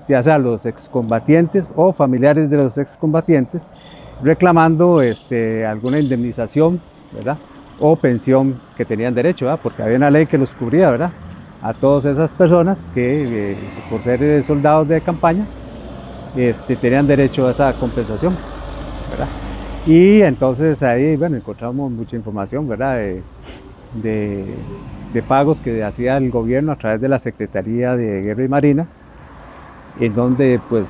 D: ya sea los excombatientes o familiares de los excombatientes, reclamando alguna indemnización, ¿verdad? O pensión que tenían derecho, ¿verdad? Porque había una ley que los cubría, ¿verdad? A todas esas personas que por ser soldados de campaña tenían derecho a esa compensación, ¿verdad? Y entonces ahí, bueno, encontramos mucha información, ¿verdad? De pagos que hacía el gobierno a través de la Secretaría de Guerra y Marina, en donde pues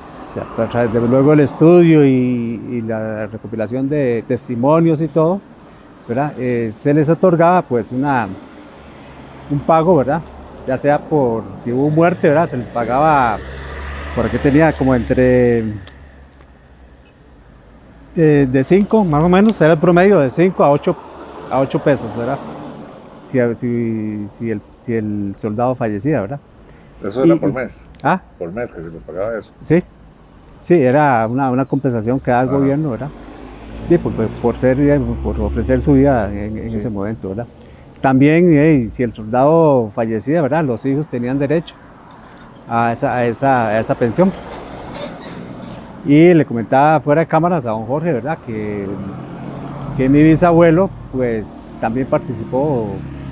D: a través de luego el estudio y la recopilación de testimonios y todo, ¿verdad? Se les otorgaba pues un pago, ¿verdad? Ya sea si hubo muerte, ¿verdad? Se les pagaba, por aquí tenía como entre de 5 más o menos, era el promedio de 5 a 8 pesos, ¿verdad? Si el soldado fallecía, ¿verdad?
A: Eso era por mes.
D: ¿Ah?
A: Por mes que se les pagaba eso.
D: Sí, era una compensación que da el gobierno, ¿verdad? Sí, por ofrecer su vida en ese momento, ¿verdad? También, si el soldado fallecía, ¿verdad? Los hijos tenían derecho a esa pensión. Y le comentaba fuera de cámaras a don Jorge, ¿verdad? Que mi bisabuelo, pues, también participó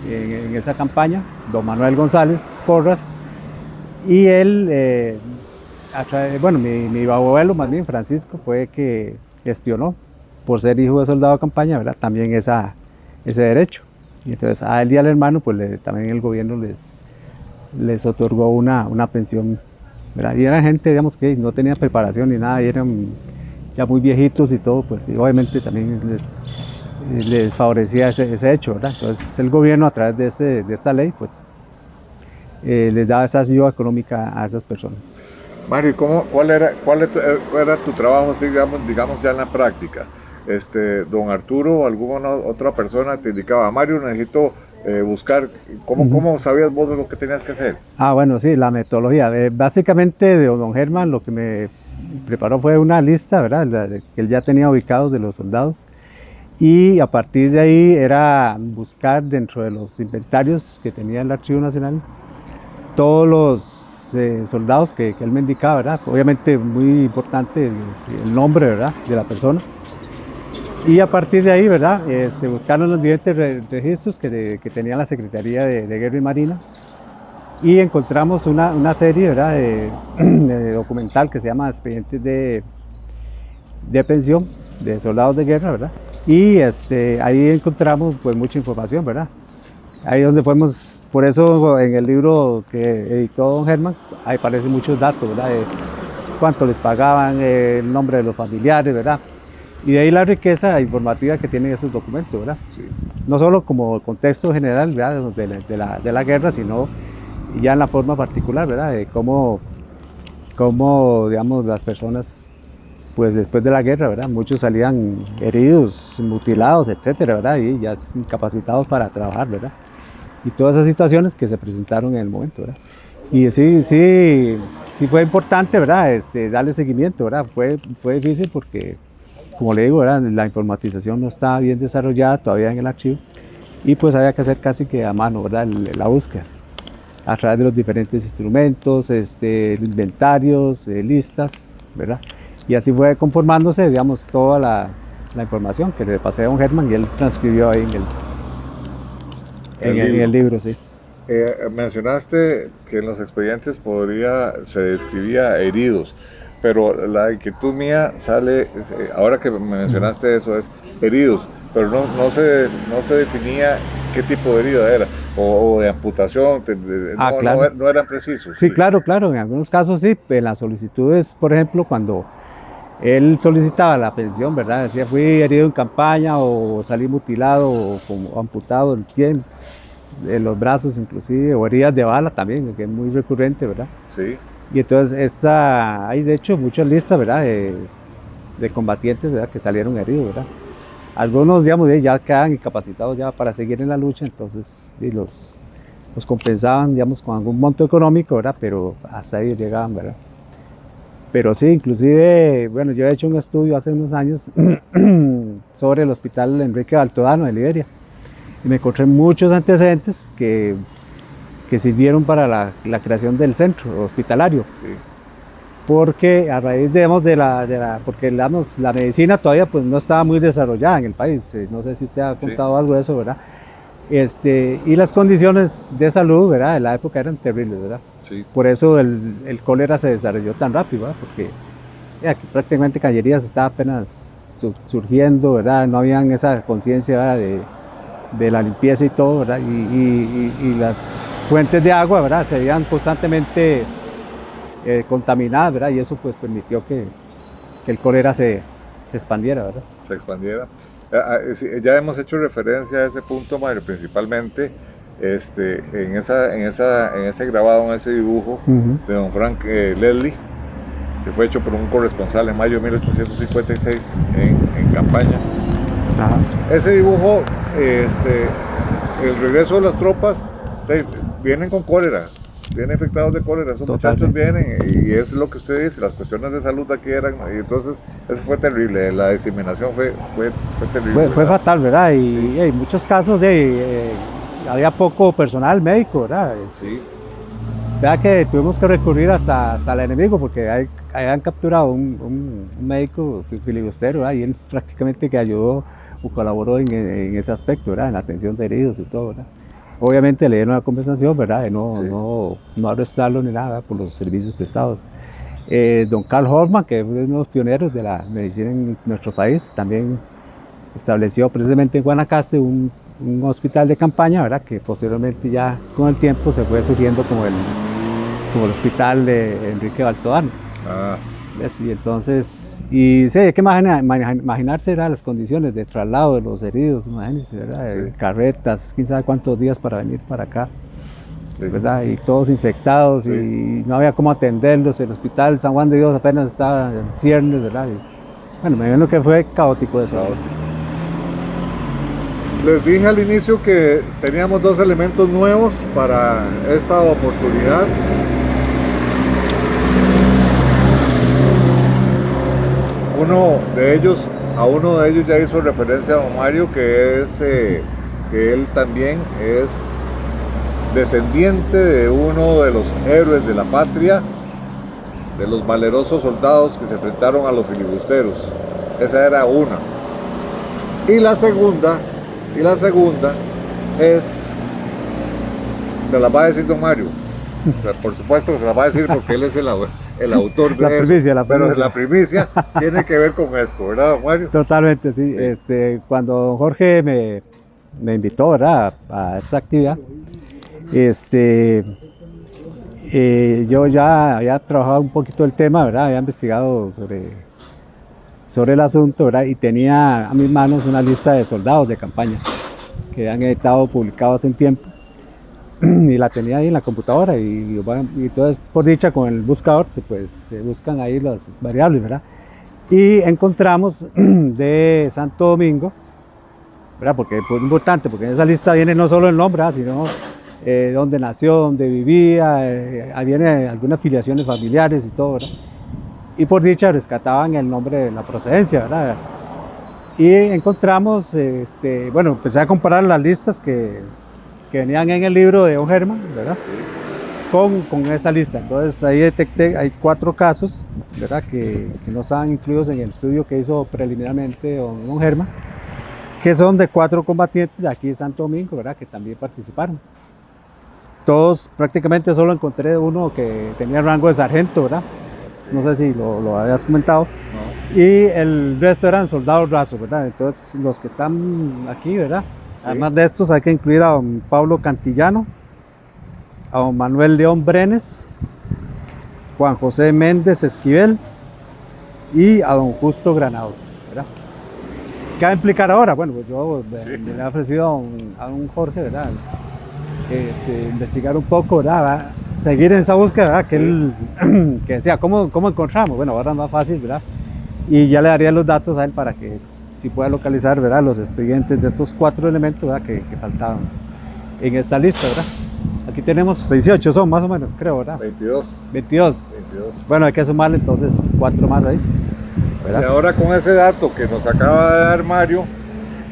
D: en esa campaña, don Manuel González Porras, y él, mi abuelo, más bien Francisco, fue que gestionó, por ser hijo de soldado de campaña, ¿verdad? También ese derecho. Y entonces a él y al hermano, pues también el gobierno les otorgó una pensión ¿verdad? Y eran gente, digamos, que no tenía preparación ni nada, y eran ya muy viejitos y todo, pues y obviamente también les favorecía ese hecho, ¿verdad? Entonces el gobierno a través de esta ley, pues les daba esa ayuda económica a esas personas.
A: Mario, ¿cuál era tu trabajo, así, digamos ya en la práctica? Don Arturo o alguna otra persona te indicaba, Mario, necesito buscar, ¿cómo sabías vos de lo que tenías que hacer?
D: Bueno, sí, la metodología. Básicamente de don Germán lo que me preparó fue una lista, ¿verdad? Que él ya tenía ubicados de los soldados. Y a partir de ahí era buscar dentro de los inventarios que tenía el Archivo Nacional todos los soldados que él me indicaba, ¿verdad? Obviamente muy importante el nombre, ¿verdad?, de la persona. Y a partir de ahí, ¿verdad?, buscaron los diferentes registros que tenía la Secretaría de Guerra y Marina, y encontramos una serie, ¿verdad?, de documental que se llama Expedientes de Pensión de Soldados de Guerra, ¿verdad? Y ahí encontramos pues mucha información, ¿verdad? Ahí donde fuimos, por eso en el libro que editó don Germán, ahí aparecen muchos datos, ¿verdad? De cuánto les pagaban, el nombre de los familiares, ¿verdad? Y de ahí la riqueza informativa que tienen esos documentos, ¿verdad?
A: Sí.
D: No solo como el contexto general, ¿verdad?, de la guerra, sino ya en la forma particular, ¿verdad?, de cómo digamos, las personas, pues después de la guerra, ¿verdad?, muchos salían heridos, mutilados, etcétera, ¿verdad?, y ya incapacitados para trabajar, ¿verdad? Y todas esas situaciones que se presentaron en el momento, ¿verdad? Y sí fue importante, ¿verdad?, darle seguimiento, ¿verdad? Fue difícil porque, como le digo, ¿verdad?, la informatización no estaba bien desarrollada todavía en el archivo, y pues había que hacer casi que a mano, ¿verdad?, la búsqueda a través de los diferentes instrumentos, inventarios, listas, ¿verdad? Y así fue conformándose, digamos, toda la información que le pasé a don Germán y él transcribió ahí en el libro, sí.
A: Mencionaste que en los expedientes se describía heridos, pero la inquietud mía sale, ahora que me mencionaste eso, es heridos, pero no se definía qué tipo de herida era, o de amputación,
D: claro.
A: no eran precisos.
D: Sí, claro, en algunos casos sí, en las solicitudes, por ejemplo, cuando él solicitaba la pensión, ¿verdad?, decía fui herido en campaña, o salí mutilado, o como amputado el pie, en los brazos inclusive, o heridas de bala también, que es muy recurrente, ¿verdad?
A: Sí.
D: Y entonces hay de hecho muchas listas, ¿verdad?, de combatientes, ¿verdad?, que salieron heridos, ¿verdad? Algunos, digamos, ya quedan incapacitados ya para seguir en la lucha, entonces sí, los compensaban, digamos, con algún monto económico, ¿verdad?, pero hasta ahí llegaban, ¿verdad? Pero sí, inclusive, bueno, yo he hecho un estudio hace unos años sobre el Hospital Enrique Baltodano de Liberia, y me encontré muchos antecedentes que sirvieron para la creación del centro hospitalario.
A: Sí.
D: Porque a raíz, digamos, porque digamos, la medicina todavía pues no estaba muy desarrollada en el país, no sé si usted ha contado algo de eso, ¿verdad? Y las condiciones de salud, ¿verdad?, de la época eran terribles, ¿verdad?
A: Sí.
D: Por eso el cólera se desarrolló tan rápido, ¿verdad? Porque aquí prácticamente Cañerías estaba apenas surgiendo, ¿verdad? No habían esa conciencia, ¿verdad?, de la limpieza y todo, ¿verdad? Y las fuentes de agua, ¿verdad?, se veían constantemente contaminadas, ¿verdad? Y eso pues permitió que el cólera se expandiera, ¿verdad?
A: Se expandiera. Ya hemos hecho referencia a ese punto, Mario, principalmente en ese grabado, en ese dibujo de don Frank Leslie, que fue hecho por un corresponsal en mayo de 1856 en campaña.
D: Ajá.
A: Ese dibujo, el regreso de las tropas, vienen con cólera, vienen infectados de cólera, esos muchachos vienen, y es lo que usted dice, las cuestiones de salud aquí eran, y entonces eso fue terrible, la diseminación fue terrible.
D: Fue fatal, ¿verdad? Y en muchos casos había poco personal médico, ¿verdad?
A: Sí.
D: Vea que tuvimos que recurrir hasta el enemigo, porque habían capturado un médico filibustero, ¿verdad? Y él prácticamente que ayudó o colaboró en ese aspecto, ¿verdad?, en la atención de heridos y todo, ¿verdad? Obviamente le dieron una compensación, ¿verdad?, de no arrestarlo ni nada por los servicios prestados. Don Carl Hoffman, que fue uno de los pioneros de la medicina en nuestro país, también estableció precisamente en Guanacaste un hospital de campaña, ¿verdad?, que posteriormente ya con el tiempo se fue surgiendo como como el hospital de Enrique Baltodano.
A: Ah,
D: ¿Ves? Y entonces, y sí, hay que imaginarse, ¿verdad? Las condiciones de traslado de los heridos, imagínense, ¿verdad?
A: Sí.
D: Carretas, quién sabe cuántos días para venir para acá,
A: sí.
D: ¿verdad? Y todos infectados
A: Sí.
D: y no había cómo atenderlos. El hospital San Juan de Dios apenas estaba en ciernes, ¿verdad? Y, bueno, me imagino que fue caótico eso.
A: Claro. Les dije al inicio que teníamos 2 elementos nuevos para esta oportunidad. A uno de ellos ya hizo referencia a don Mario, que él también es descendiente de uno de los héroes de la patria, de los valerosos soldados que se enfrentaron a los filibusteros. Esa era una. Y la segunda es, se la va a decir don Mario. O sea, por supuesto que se la va a decir porque él es el autor de eso. Pero la primicia tiene que ver con esto, ¿verdad, don Mario?
D: Totalmente, sí. Cuando don Jorge me invitó, ¿verdad?, a esta actividad, yo ya había trabajado un poquito el tema, ¿verdad? Había investigado sobre el asunto, ¿verdad? Y tenía a mis manos una lista de soldados de campaña que han editado, publicado hace un tiempo, y la tenía ahí en la computadora, y entonces, por dicha, con el buscador se buscan ahí las variables, ¿verdad? Y encontramos de Santo Domingo, ¿verdad? Porque es importante, porque en esa lista viene no solo el nombre, ¿verdad?, sino dónde nació, dónde vivía, ahí viene algunas filiaciones familiares y todo, ¿verdad? Y por dicha rescataban el nombre de la procedencia, ¿verdad? Y encontramos, bueno, empecé a comparar las listas que venían en el libro de don Germán, ¿verdad?, con esa lista. Entonces ahí detecté, hay 4 casos, ¿verdad?, que no estaban incluidos en el estudio que hizo preliminarmente don Germán, que son de 4 combatientes de aquí de Santo Domingo, ¿verdad?, que también participaron. Todos, prácticamente solo encontré uno que tenía rango de sargento, ¿verdad? No sé si lo habías comentado. No. Y el resto eran soldados rasos, ¿verdad? Entonces, los que están aquí, ¿verdad? Sí. Además de estos, hay que incluir a don Pablo Cantillano, a don Manuel León Brenes, Juan José Méndez Esquivel y a don Justo Granados, ¿verdad? ¿Qué va a implicar ahora? Bueno, pues yo le he ofrecido a don Jorge, ¿verdad?, investigar un poco, ¿verdad?, seguir en esa búsqueda, ¿verdad?, que él que decía, ¿cómo encontramos? Bueno, ahora es más fácil, ¿verdad? Y ya le daría los datos a él para que si pueda localizar, ¿verdad?, los expedientes de estos 4 elementos, ¿verdad?, que faltaban en esta lista, ¿verdad? Aquí tenemos 18, son más o menos, creo, ¿verdad? 22. Bueno, hay que sumarle entonces 4 más ahí, ¿verdad?
A: Y ahora con ese dato que nos acaba de dar Mario,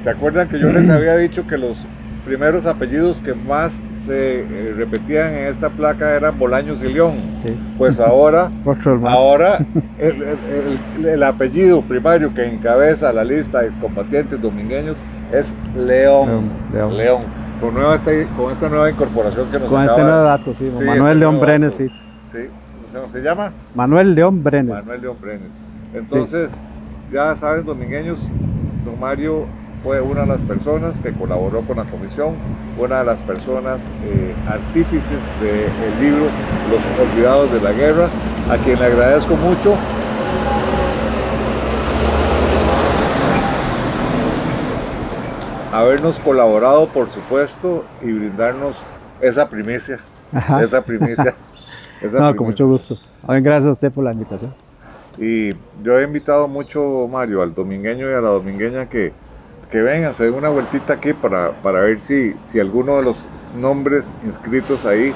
A: ¿se acuerdan que yo les había dicho que los primeros apellidos que más se repetían en esta placa eran Bolaños y León? Sí. Pues ahora el apellido primario que encabeza la lista de excombatientes domingueños es León. Con esta nueva incorporación que nos
D: con
A: acaba
D: este nuevo dato, sí, Manuel León Brenes, sí.
A: ¿Se llama?
D: Manuel León Brenes.
A: Entonces, ya saben, domingueños, don Mario fue una de las personas que colaboró con la comisión, una de las personas artífices del libro Los Olvidados de la Guerra, a quien le agradezco mucho. Habernos colaborado, por supuesto, y brindarnos esa primicia.
D: Ajá. Con mucho gusto. Gracias a usted por la invitación.
A: Y yo he invitado mucho, Mario, al domingueño y a la domingueña que vengan, se den una vueltita aquí para ver si alguno de los nombres inscritos ahí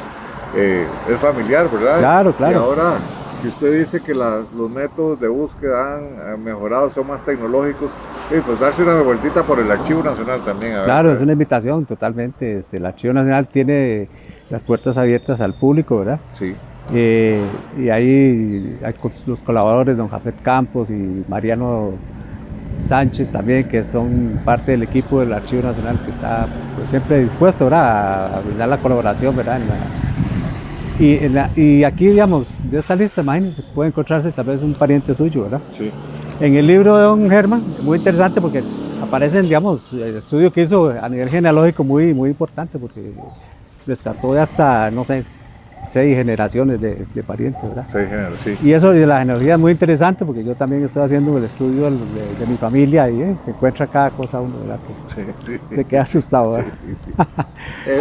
A: es familiar, ¿verdad?
D: Claro.
A: Y ahora que usted dice que los métodos de búsqueda han mejorado, son más tecnológicos, pues darse una vueltita por el Archivo Nacional también.
D: Claro, es una invitación totalmente. El Archivo Nacional tiene las puertas abiertas al público, ¿verdad?
A: Sí.
D: Y ahí hay los colaboradores, don Jafet Campos y Mariano Sánchez también, que son parte del equipo del Archivo Nacional, que está pues, siempre dispuesto, ¿verdad?, a brindar la colaboración, ¿verdad? Y aquí, digamos, de esta lista, imagínense, puede encontrarse tal vez un pariente suyo, ¿verdad?
A: Sí.
D: En el libro de don Germán, muy interesante porque aparecen, digamos, el estudio que hizo a nivel genealógico muy importante, porque rescató de hasta, no sé, 6 generaciones de parientes, ¿verdad?
A: Sí, género, sí.
D: Y eso de la genealogía es muy interesante porque yo también estoy haciendo el estudio de mi familia y se encuentra cada cosa uno, ¿verdad?
A: Sí, sí.
D: Se queda asustado, ¿verdad?
A: Sí, sí, sí.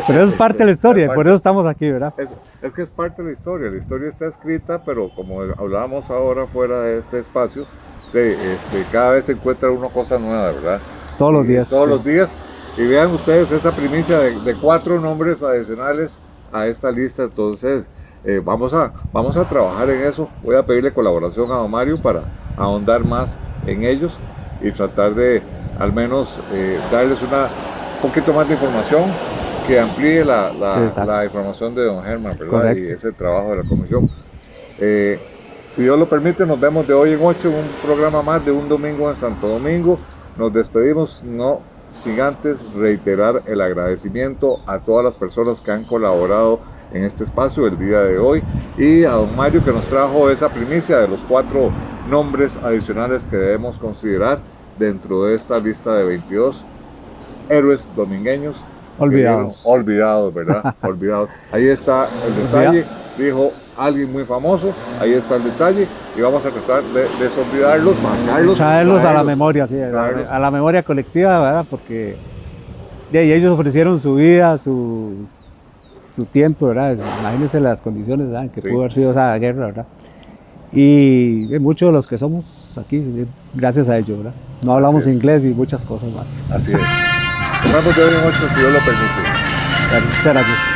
D: Pero eso es parte de la historia, y por eso estamos aquí, ¿verdad?
A: Es que es parte de la historia está escrita, pero como hablábamos ahora fuera de este espacio, cada vez se encuentra uno cosa nueva, ¿verdad?
D: Todos los días.
A: Todos
D: sí.
A: los días. Y vean ustedes esa primicia de 4 nombres adicionales a esta lista. Entonces, vamos a trabajar en eso. Voy a pedirle colaboración a don Mario para ahondar más en ellos y tratar de al menos darles un poquito más de información que amplíe la información de don Germán, ¿verdad?
D: Correcto.
A: Y ese trabajo de la comisión. Si Dios lo permite, nos vemos de hoy en 8 en un programa más de un domingo en Santo Domingo. Nos despedimos, no sin antes reiterar el agradecimiento a todas las personas que han colaborado en este espacio el día de hoy y a don Mario que nos trajo esa primicia de los 4 nombres adicionales que debemos considerar dentro de esta lista de 22 héroes domingueños olvidados, ¿verdad? Olvidados. Ahí está el detalle, dijo alguien muy famoso, ahí está el detalle y vamos a tratar de desolvidarlos,
D: traerlos a la memoria, sí, a la memoria colectiva, ¿verdad? Porque ellos ofrecieron su vida, su tiempo, ¿verdad? Imagínense las condiciones, ¿verdad? Que pudo haber sido esa guerra, ¿verdad? Y muchos de los que somos aquí, gracias a ellos, ¿verdad? No hablamos inglés y muchas cosas más.
A: Así es. Nos vemos de hoy en 8 si Dios lo permite.
D: Gracias.